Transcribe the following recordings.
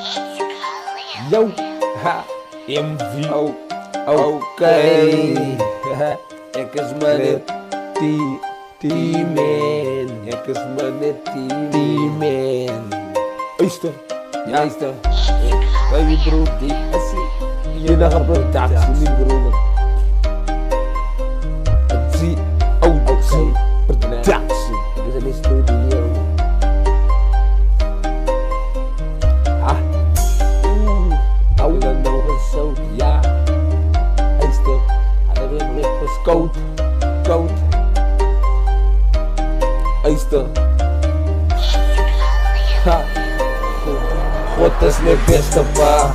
Yo, ha, MV. Oh, Oké. Ik is maar net T-Man. Ik is maar net T-Man. Luister, luister. Baby bro, die is je nog een productie, niet broer. Zie, zie, productie. Dit is een studio. Dan nog eens zo, ja. Luister, hij wil rippers koud. Luister. Ha. God is mijn beste pa.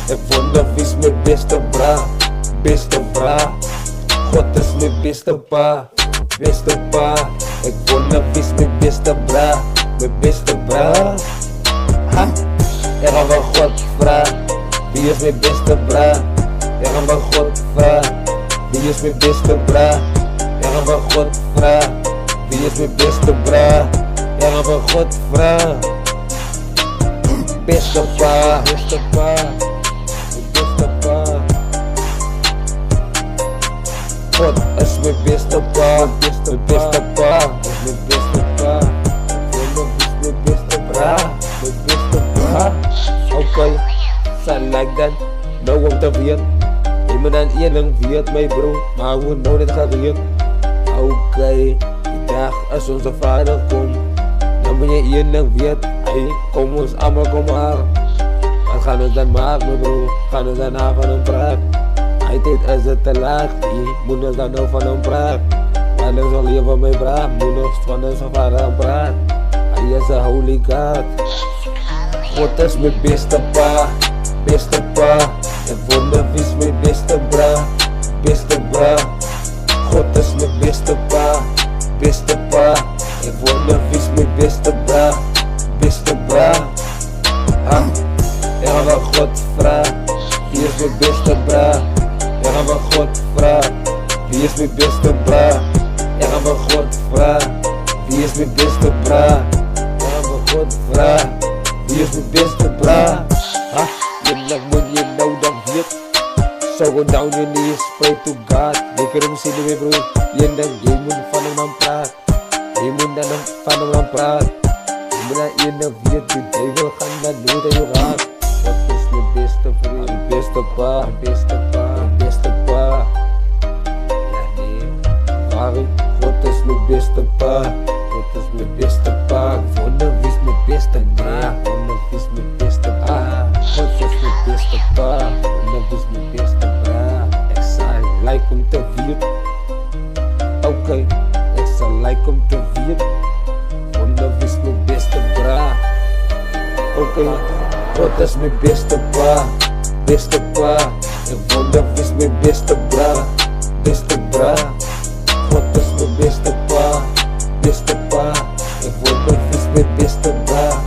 En wonder wie is mijn beste bra. God is mijn beste pa. Ik wonder wie is mijn beste bra. Ha. Ik ga van God vragen, wie is mijn beste bra? Ik ga van God vragen, wie is mijn beste bra? Ik ga van God vragen, wie is mijn beste bra? Ik ga van God vragen. Beste pa. God is mijn beste pa. Is mijn beste pa. Mijn beste bra. Oké, zijn like dat. Nou om te weet. Je moet dan één weet, mijn bro. Maar hoe nou dit gaat weet. Oké, die dag als onze vader komt. Dan moet je één weet. Hey, kom ons allemaal, kom maar. Wat gaan we dan maken, mijn bro? Gaan we dan van hem praten? Altijd is het te laat. Je moet ons dan nou van hem praten. Maar dan zal je van mij praten. Moet ons van onze vader praten. Hij is een holy God. God is mijn beste pa. En wonder wie is mijn beste bra. God is mijn beste pa. En wonder wie is mijn beste bra. Ha. Ik ga van God vragen, wie is mijn beste bra. Ik ga van God vragen, wie is mijn beste bra. Ik ga van God vragen, wie is mijn beste bra. Ik ga van God vragen, wie is mijn beste bra. Ha, je moet je nou dan weet. So go down your knees, pray to God. Lekker hem zien weer broer. Je moet van hem aan praten. Je moet dan van hem aan praten. Je moet dan je weet, de duivel gaan naar dood en je gaat. Wat is mijn beste vriend? Mijn beste pa. Ja nee, waarom? God is mijn beste pa. Ik wonder wie is mijn beste bra. God is mijn beste pa. Wonder wie is mijn beste bra. Ik zou like om te weten. Oké, ik zou like om te weten. Wonder wie is mijn beste bra. Oké, God is mijn beste pa. Ik wonder wie is mijn beste bra. God is mijn beste pa. Ik wonder wie is mijn beste bra.